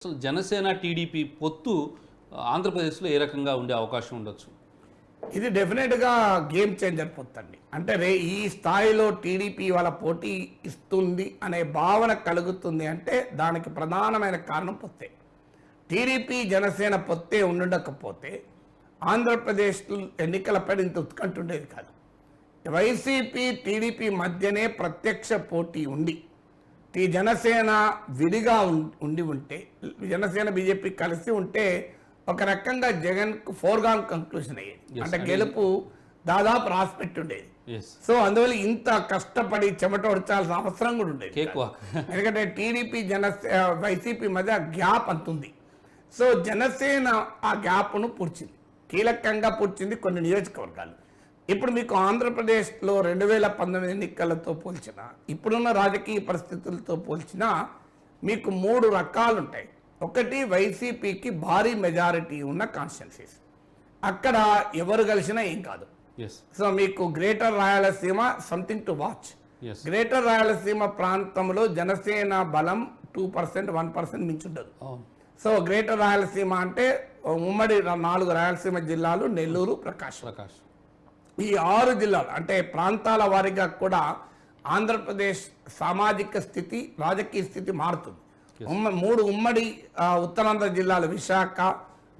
అసలు జనసేన టీడీపీ పొత్తు ఆంధ్రప్రదేశ్లో ఏ రకంగా ఉండే అవకాశం ఉండొచ్చు? ఇది డెఫినెట్గా గేమ్ చేంజర్ పొత్తండి. అంటే ఈ స్థాయిలో టీడీపీ వాళ్ళ పోటీ ఇస్తుంది అనే భావన కలుగుతుంది అంటే దానికి ప్రధానమైన కారణం పొత్తే. టీడీపీ జనసేన పొత్తే ఉండకపోతే ఆంధ్రప్రదేశ్ ఎన్నికలపై ఇంత ఉత్కంఠ ఉండేది కాదు. వైసీపీ టీడీపీ మధ్యనే ప్రత్యక్ష పోటీ ఉండి జనసేన విడిగా ఉంటే జనసేన బీజేపీ కలిసి ఉంటే ఒక రకంగా జగన్ ఫోర్గాన్ కంక్లూజన్ అయ్యేది. అంటే గెలుపు దాదాపు రాసిపెట్టి ఉండేది. సో అందువల్ల ఇంత కష్టపడి చెమట ఒడ్చాల్సిన అవసరం కూడా ఉండేది. ఎందుకంటే టీడీపీ వైసీపీ మధ్య గ్యాప్ అంతుంది. సో జనసేన ఆ గ్యాప్ను పూడ్చింది, కీలకంగా పూడ్చింది కొన్ని నియోజకవర్గాలు. ఇప్పుడు మీకు ఆంధ్రప్రదేశ్లో 2019 ఎన్నికలతో పోల్చినా ఇప్పుడున్న రాజకీయ పరిస్థితులతో పోల్చినా మీకు 3 రకాలు ఉంటాయి. ఒకటి, వైసీపీకి భారీ మెజారిటీ ఉన్న కాన్స్టిట్యున్సీస్, అక్కడ ఎవరు కలిసినా ఏం కాదు. సో మీకు greater Rayalaseema something to watch. Greater Rayalaseema ప్రాంతంలో జనసేన బలం 2%, 1% మించుండదు. సో గ్రేటర్ రాయలసీమ అంటే ఉమ్మడి 4 రాయలసీమ జిల్లాలు, నెల్లూరు, ప్రకాశం. ఈ 6 జిల్లాలు అంటే ప్రాంతాల వారీగా కూడా ఆంధ్రప్రదేశ్ సామాజిక స్థితి, రాజకీయ స్థితి మారుతుంది. 3 ఉమ్మడి ఉత్తరాంధ్ర జిల్లాలు విశాఖ,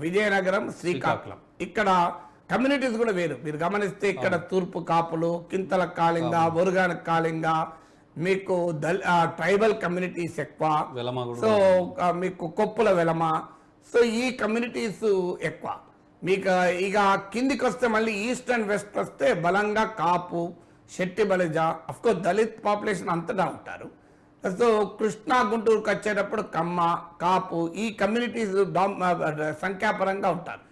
విజయనగరం, శ్రీకాకుళం. ఇక్కడ కమ్యూనిటీస్ కూడా వేరు. మీరు గమనిస్తే ఇక్కడ తూర్పు కాపులు, కింతల కాళింగ, బొరుగాన కాళింగ, మీకు ట్రైబల్ కమ్యూనిటీస్ ఎక్కువ. సో మీకు కొప్పుల వెలమ, సో ఈ కమ్యూనిటీస్ ఎక్కువ. మీకు ఇక కిందికి వస్తే మళ్ళీ ఈస్ట్ అండ్ వెస్ట్ వస్తే బలంగా కాపు, శెట్టి బలిజ, అఫ్కోర్స్ దళిత్ పాపులేషన్ అంతటా ఉంటారు. సో కృష్ణా, గుంటూరుకి వచ్చేటప్పుడు కమ్మ, కాపు, ఈ కమ్యూనిటీస్ సంఖ్యాపరంగా ఉంటారు.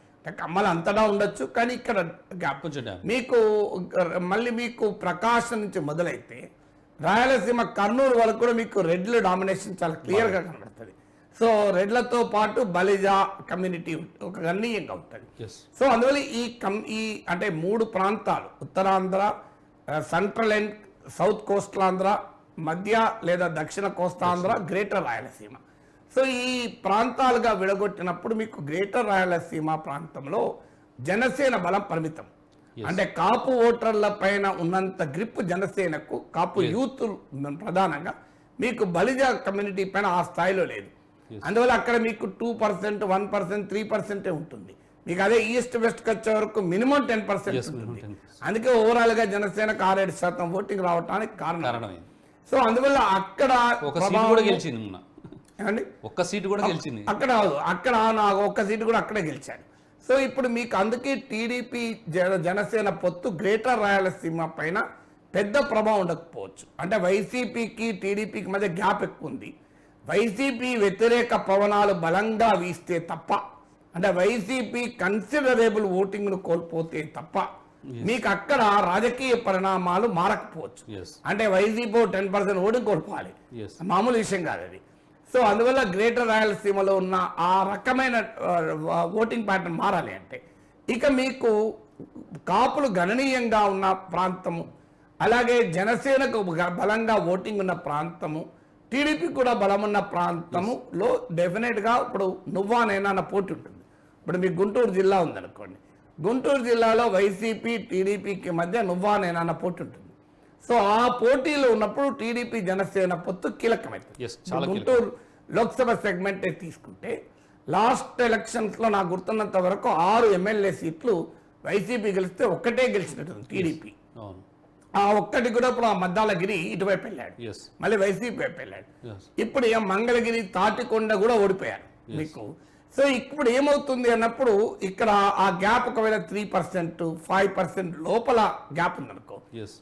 కమ్మలు అంతటా ఉండొచ్చు, కానీ ఇక్కడ గ్యాప్. మీకు మళ్ళీ మీకు ప్రకాశం నుంచి మొదలైతే రాయలసీమ కర్నూలు వరకు కూడా మీకు రెడ్ల డామినేషన్ చాలా క్లియర్గా కనబడుతుంది. సో రెడ్లతో పాటు బలిజ కమ్యూనిటీ ఒక గణనీయంగా ఉంటుంది. సో అందువల్ల ఈ అంటే 3 ప్రాంతాలు, Uttarandhra, central and south coastal మధ్య లేదా దక్షిణ కోస్తాంధ్ర, గ్రేటర్ రాయలసీమ. సో ఈ ప్రాంతాలుగా విడగొట్టినప్పుడు మీకు గ్రేటర్ రాయలసీమ ప్రాంతంలో జనసేన బలం పరిమితం. అంటే కాపు ఓటర్ల పైన ఉన్నంత గ్రిప్ జనసేనకు, కాపు యూత్ ప్రధానంగా, మీకు బలిజ కమ్యూనిటీ పైన ఆ స్థాయిలో లేదు. అందువల్ల అక్కడ మీకు 2%, 1%, 3% ఉంటుంది. మీకు అదే ఈస్ట్ వెస్ట్కి వచ్చే వరకు మినిమం 10% ఉంటుంది. అందుకే ఓవరాల్గా జనసేనకు 6-7% ఓటింగ్ రావడానికి కారణం. సో అందువల్ల అక్కడ ఒక్క సీటు కూడా గెలిచింది అక్కడ నాకు ఒక్క సీటు కూడా అక్కడే గెలిచాడు. సో ఇప్పుడు మీకు అందుకే టీడీపీ జనసేన పొత్తు గ్రేటర్ రాయలసీమ పైన పెద్ద ప్రభావం ఉండకపోవచ్చు. అంటే వైసీపీకి టీడీపీకి మధ్య గ్యాప్ ఎక్కువ ఉంది. వైసీపీ వ్యతిరేక పవనాలు బలంగా వీస్తే తప్ప, అంటే వైసీపీ కన్సిడరబుల్ ఓటింగ్ను కోల్పోతే తప్ప మీకు అక్కడ రాజకీయ పరిణామాలు మారకపోవచ్చు. అంటే వైసీపీ 10% ఓటింగ్ కోల్పోవాలి, మామూలు విషయం కాదు అది. సో అందువల్ల గ్రేటర్ రాయలసీమలో ఉన్న ఆ రకమైన ఓటింగ్ ప్యాటర్న్ మారాలి అంటే ఇక మీకు కాపులు గణనీయంగా ఉన్న ప్రాంతము, అలాగే జనసేనకు బలంగా ఓటింగ్ ఉన్న ప్రాంతము, టీడీపీ కూడా బలమున్న ప్రాంతములో డెఫినెట్గా ఇప్పుడు నువ్వా నేనా అన్న పోటీ ఉంటుంది. ఇప్పుడు మీకు గుంటూరు జిల్లా ఉందనుకోండి, గుంటూరు జిల్లాలో వైసీపీ టీడీపీకి మధ్య నువ్వా నేనా అన్న పోటీ ఉంటుంది. సో ఆ పోటీలో ఉన్నప్పుడు టీడీపీ జనసేన పొత్తు కీలకమైంది. గుంటూరు లోక్సభ సెగ్మెంటే తీసుకుంటే లాస్ట్ ఎలక్షన్స్లో నాకు గుర్తున్నంత వరకు 6 ఎమ్మెల్యే సీట్లు వైసీపీ గెలిస్తే ఒక్కటే గెలిచినట్టుంది టీడీపీ. ఆ ఒక్కటి కూడా ఇప్పుడు ఆ మద్దాలగిరి ఇటువైపు వెళ్ళాడు, మళ్ళీ వైసీపీ వైపు వెళ్ళాడు. ఇప్పుడు మంగళగిరి, తాటికొండ కూడా ఓడిపోయారు మీకు. సో ఇప్పుడు ఏమవుతుంది అన్నప్పుడు ఇక్కడ ఆ గ్యాప్ ఒకవేళ 3%, 5% లోపల గ్యాప్ ఉందనుకో,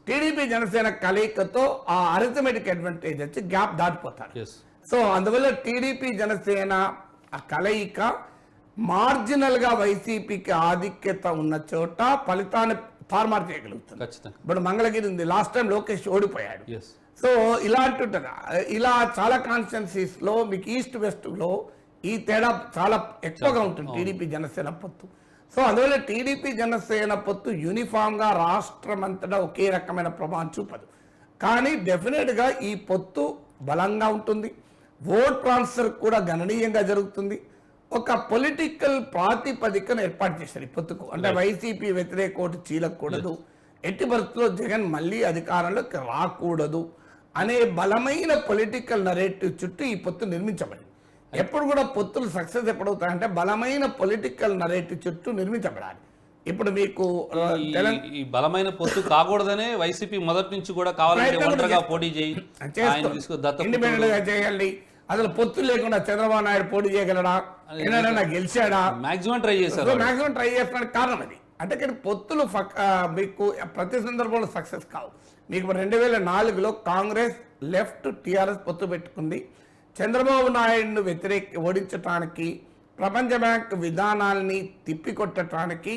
టీడీపీ జనసేన కలయికతో ఆ అరిథమెటిక్ అడ్వాంటేజ్ వచ్చి గ్యాప్ దాటిపోతారు. సో అందువల్ల టీడీపీ జనసేన ఆ కలయిక మార్జినల్గా వైసీపీకి ఆధిక్యత ఉన్న చోట ఫలితాన్ని తారుమారు చేయగలుగుతుంది. ఇప్పుడు మంగళగిరి ఉంది, లాస్ట్ టైం లోకేష్ ఓడిపోయాడు. సో ఇలాంటి ఉంటుంది. ఇలా చాలా కాన్స్టిట్యున్సీస్లో మీకు ఈస్ట్ వెస్ట్లో ఈ తేడా చాలా ఎక్కువగా ఉంటుంది టీడీపీ జనసేన పొత్తు. సో అందువల్ల టీడీపీ జనసేన పొత్తు యూనిఫామ్గా రాష్ట్రం అంతటా ఒకే రకమైన ప్రభావం చూపదు. కానీ డెఫినెట్గా ఈ పొత్తు బలంగా ఉంటుంది. ఓట్ ట్రాన్స్ఫర్ కూడా గణనీయంగా జరుగుతుంది. ఒక పొలిటికల్ ప్రాతిపదికను ఏర్పాటు చేశారు ఈ పొత్తుకు. అంటే వైసీపీ వ్యతిరేక ఓటు చీలకూడదు, ఎట్టి పరిస్థితుల్లో జగన్ మళ్ళీ అధికారంలోకి రాకూడదు అనే బలమైన పొలిటికల్ నరేటివ్ చుట్టూ ఈ పొత్తు నిర్మించబడింది. ఎప్పుడు కూడా పొత్తులు సక్సెస్ ఎప్పుడవుతాయంటే బలమైన పొలిటికల్ నరేటివ్ చుట్టూ నిర్మించబడాలి. ఇప్పుడు మీకు ఈ బలమైన పొత్తు కాకూడదనే వైసీపీ మొదటి నుంచి కూడా కావాలంటే ఒంటరిగా పోటీ చేయి, ఇండిపెండెంట్ గా చేయాలి. అసలు పొత్తు లేకుండా చంద్రబాబు నాయుడు పోటీ చేయగలడా, ఏదైనా గెలిచాడా? మాక్సిమం ట్రై చేశారు. మాక్సిమం ట్రై చేస్తున్నాడు. కారణం అది. అంటే కానీ పొత్తులు మీకు ప్రతి సందర్భంలో సక్సెస్ కావు. మీకు 2004లో కాంగ్రెస్ లెఫ్ట్ టీఆర్ఎస్ పొత్తు పెట్టుకుంది. చంద్రబాబు నాయుడును ఓడించడానికి, ప్రపంచ బ్యాంక్ విధానాల్ని తిప్పికొట్టడానికి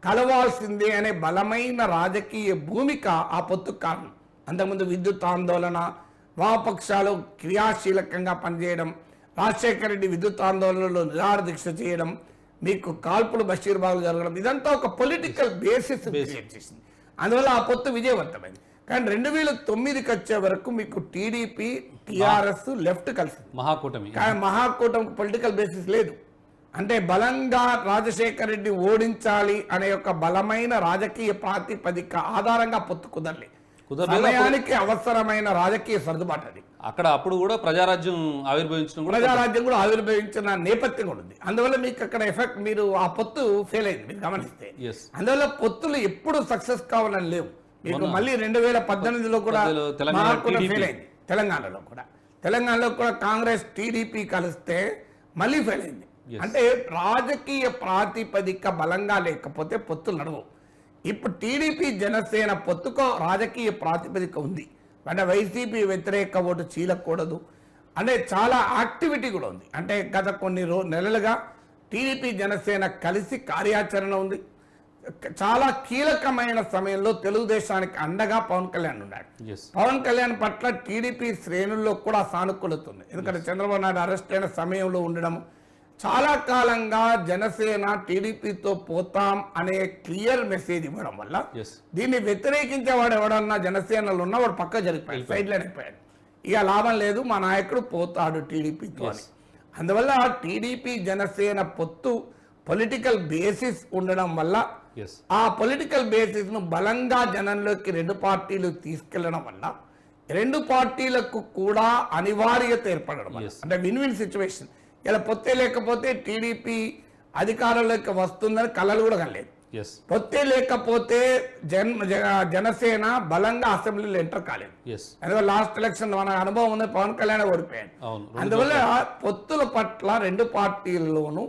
కలవాల్సిందే అనే బలమైన రాజకీయ భూమిక ఆ పొత్తుకు కారణం. అంతకుముందు విద్యుత్ ఆందోళన, వామపక్షాలు క్రియాశీలకంగా పనిచేయడం, రాజశేఖర రెడ్డి విద్యుత్ ఆందోళనలో నిరాహార దీక్ష చేయడం, మీకు కాల్పులు బషీర్బాగ్ జరగడం, ఇదంతా ఒక పొలిటికల్ బేసిస్ క్రియేట్ చేసింది. అందువల్ల ఆ పొత్తు విజయవంతమైంది. కానీ 2009కి వచ్చే వరకు మీకు టీడీపీ, టీఆర్ఎస్, లెఫ్ట్ కలిసి మహాకూటమి. కానీ మహాకూటమికి పొలిటికల్ బేసిస్ లేదు. అంటే బలంగా రాజశేఖర రెడ్డి ఓడించాలి అనే ఒక బలమైన రాజకీయ ప్రాతిపదిక ఆధారంగా పొత్తు కుదరలేదు. సమయానికి అవసరమైన రాజకీయ సర్దుబాటు అది. అక్కడ అప్పుడు కూడా ప్రజారాజ్యం కూడా ఆవిర్భవించిన నేపథ్యం కూడా ఉంది. అందువల్ల మీకు అక్కడ ఎఫెక్ట్, మీరు ఆ పొత్తు ఫెయిల్ అయింది మీరు గమనిస్తే. అందువల్ల పొత్తులు ఎప్పుడు సక్సెస్ కావాలని లేవు. మీకు మళ్ళీ 2018లో కూడా ఫెయిల్ అయింది. తెలంగాణలో కూడా కాంగ్రెస్ టీడీపీ కలిస్తే మళ్ళీ ఫెయిల్ అయింది. అంటే రాజకీయ ప్రాతిపదిక బలంగా లేకపోతే పొత్తులు నడవవు. ఇప్పుడు టీడీపీ జనసేన పొత్తుకో రాజకీయ ప్రాతిపదిక ఉంది. అంటే వైసీపీ వ్యతిరేక ఓటు చీలకూడదు అంటే చాలా యాక్టివిటీ కూడా ఉంది. అంటే గత కొన్ని నెలలుగా టీడీపీ జనసేన కలిసి కార్యాచరణ ఉంది. చాలా కీలకమైన సమయంలో తెలుగుదేశానికి అండగా పవన్ కళ్యాణ్ ఉన్నాడు. పవన్ కళ్యాణ్ పట్ల టీడీపీ శ్రేణుల్లో కూడా సానుకూలత ఉంది. ఎందుకంటే చంద్రబాబు నాయుడు అరెస్ట్ అయిన సమయంలో ఉండడం, చాలా కాలంగా జనసేన టీడీపీతో పోతాం అనే క్లియర్ మెసేజ్ ఇవ్వడం వల్ల దీన్ని వ్యతిరేకించేవాడు ఎవడన్నా జనసేనలో ఉన్నా వాడు పక్క జరిగిపోయాడు, సైడ్ లైన్ అయిపోయాడు. ఇక లాభం లేదు, మా నాయకుడు పోతాడు టీడీపీతో అని. అందువల్ల టీడీపీ జనసేన పొత్తు పొలిటికల్ బేసిస్ ఉండడం వల్ల ఆ పొలిటికల్ బేసిస్ ను బలంగా జనంలోకి రెండు పార్టీలు తీసుకెళ్లడం వల్ల రెండు పార్టీలకు కూడా అనివార్యత ఏర్పడడం వల్ల, అంటే విన్ విన్ సిచ్యువేషన్. ఇలా పొత్తే లేకపోతే టీడీపీ అధికారంలోకి వస్తుందని కలలు కూడా కనలేదు. పొత్తే లేకపోతే జనసేన బలంగా అసెంబ్లీలో ఎంటర్ కాలేదు. అందువల్ల లాస్ట్ ఎలక్షన్ మన అనుభవం ఉంది, పవన్ కళ్యాణ్ ఓడిపోయాడు. అందువల్ల పొత్తుల పట్ల రెండు పార్టీల్లోనూ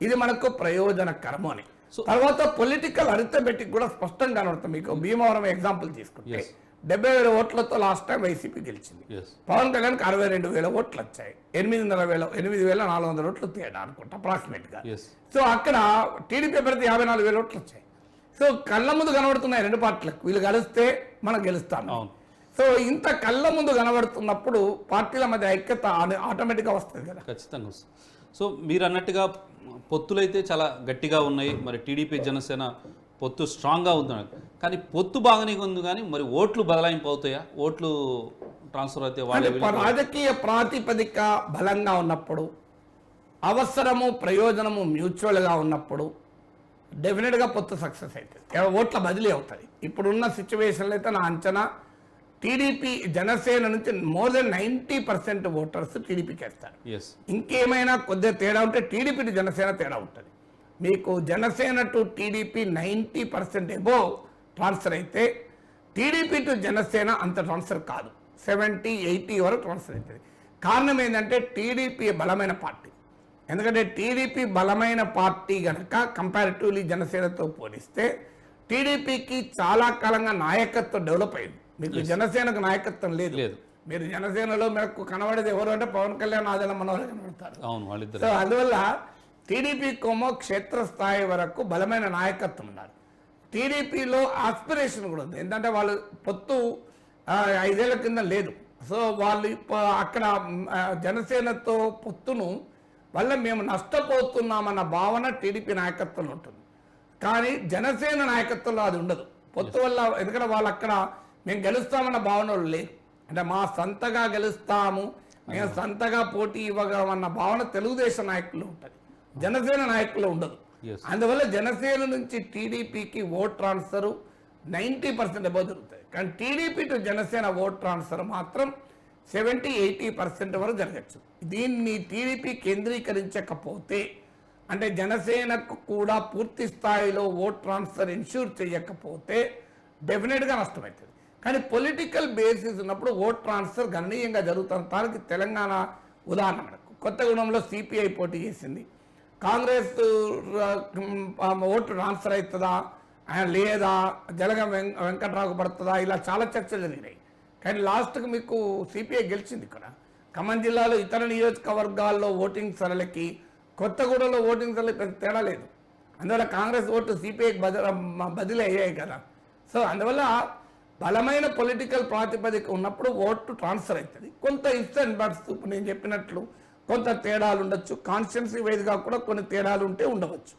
ఇది మనకు ప్రయోజనకరము అని. తర్వాత పొలిటికల్ అరిథమెటిక్ కూడా స్పష్టంగా కనబడుతుంది. మీకు భీమవరం ఎగ్జాంపుల్ తీసుకుంటే 70,000 ఓట్లతో లాస్ట్ టైం వైసీపీ గెలిచింది. పవన్ కళ్యాణ్కి 62,000 ఓట్లు వచ్చాయి. 8,400 ఓట్లు తేడా అనుకుంటా అప్రాక్సిమేట్ గా. సో అక్కడ టీడీపీ అభ్యర్థి 54,000 ఓట్లు వచ్చాయి. సో కళ్ళ ముందు కనబడుతున్నాయి రెండు పార్టీలకు, వీళ్ళు గెలిస్తే మనం గెలుస్తాము. సో ఇంత కళ్ళ ముందు కనబడుతున్నప్పుడు పార్టీల మధ్య ఐక్యత ఆటోమేటిక్గా వస్తుంది కదా. ఖచ్చితంగా వస్తుంది. సో మీరు అన్నట్టుగా పొత్తులైతే చాలా గట్టిగా ఉన్నాయి. మరి టీడీపీ జనసేన పొత్తు స్ట్రాంగ్గా ఉంది. కానీ పొత్తు బాగానే ఉంది, కానీ మరి ఓట్లు బదలాయింపు అవుతాయా? ఓట్లు ట్రాన్స్ఫర్ అయితే రాజకీయ ప్రాతిపదిక బలంగా ఉన్నప్పుడు, అవసరము ప్రయోజనము మ్యూచువల్గా ఉన్నప్పుడు డెఫినెట్గా పొత్తు సక్సెస్ అవుతుంది, ఓట్ల బదిలీ అవుతుంది. ఇప్పుడున్న సిచ్యువేషన్లో అయితే నా అంచనా టీడీపీ జనసేన నుంచి మోర్ దెన్ 90% ఓటర్స్ టీడీపీకి వేస్తారు. ఇంకేమైనా కొద్దిగా తేడా ఉంటే టీడీపీ టు జనసేన తేడా ఉంటుంది. మీకు Janasena to TDP 90% above transfer అయితే టీడీపీ టు జనసేన అంత ట్రాన్స్ఫర్ కాదు, 70-80 వరకు ట్రాన్స్ఫర్ అవుతుంది. కారణం ఏంటంటే టీడీపీ బలమైన పార్టీ. ఎందుకంటే టీడీపీ బలమైన పార్టీ కనుక కంపారిటివ్లీ జనసేనతో పోలిస్తే టీడీపీకి చాలా కాలంగా నాయకత్వం డెవలప్ అయింది. మీకు జనసేనకు నాయకత్వం లేదు. మీరు జనసేనలో మీకు కనబడేది ఎవరు అంటే పవన్ కళ్యాణ్, ఆదిల మనోహర్ కనబడతారు. సో అందువల్ల టీడీపీ కోమో క్షేత్రస్థాయి వరకు బలమైన నాయకత్వం ఉన్నారు. టీడీపీలో ఆస్పిరేషన్ కూడా ఉంది. ఏంటంటే వాళ్ళు పొత్తు 5 ఏళ్ల కింద లేదు. సో వాళ్ళు అక్కడ జనసేనతో పొత్తును వల్ల మేము నష్టపోతున్నామన్న భావన టీడీపీ నాయకత్వంలో ఉంటుంది. కానీ జనసేన నాయకత్వంలో అది ఉండదు పొత్తు వల్ల. ఎందుకంటే వాళ్ళు అక్కడ మేము గెలుస్తామన్న భావనలు లేదు. అంటే మా సొంతగా గెలుస్తాము నేను సంతగా పోటీ ఇవ్వగలమన్న భావన తెలుగుదేశం నాయకులు ఉంటుంది, జనసేన నాయకులు ఉండదు. Yes. అందువల్ల జనసేన నుంచి టీడీపీకి ఓట్ ట్రాన్స్ఫర్ 90% అబౌవ్ జరుగుతుంది. కానీ TDP to Janasena vote transfer మాత్రం 70-80% వరకు జరగచ్చు. దీన్ని టీడీపీ కేంద్రీకరించకపోతే, అంటే జనసేనకు కూడా పూర్తి స్థాయిలో ఓట్ ట్రాన్స్ఫర్ ఇన్ష్యూర్ చేయకపోతే డెఫినెట్గా నష్టమవుతుంది. కానీ పొలిటికల్ బేసిస్ ఉన్నప్పుడు ఓట్ ట్రాన్స్ఫర్ గణనీయంగా జరుగుతున్న దానికి తెలంగాణ ఉదాహరణ మనకు. కొత్తగూడెంలో సిపిఐ పోటీ చేసింది, కాంగ్రెస్ ఓటు ట్రాన్స్ఫర్ అవుతుందా లేదా, జలగం వెంకట్రావుకు పడుతుందా, ఇలా చాలా చర్చలు జరిగినాయి. కానీ లాస్ట్కి మీకు సిపిఐ గెలిచింది. ఇక్కడ ఖమ్మం జిల్లాలో ఇతర నియోజకవర్గాల్లో ఓటింగ్ సరళికి కొత్తగూడెంలో ఓటింగ్ సరళి పెద్ద తేడా లేదు. అందువల్ల కాంగ్రెస్ ఓటు సిపిఐకి బదిలీ అయ్యాయి కదా. సో అందువల్ల బలమైన పొలిటికల్ ప్రాతిపదిక ఉన్నప్పుడు ఓటు ట్రాన్స్ఫర్ అవుతుంది. కొంత ఇన్స్టెంట్ బట్స్ ఇప్పుడు నేను చెప్పినట్లు కొంత తేడాలు ఉండొచ్చు, కాన్స్టిట్యున్సీ వైజ్గా కూడా కొన్ని తేడాలు ఉంటే ఉండవచ్చు.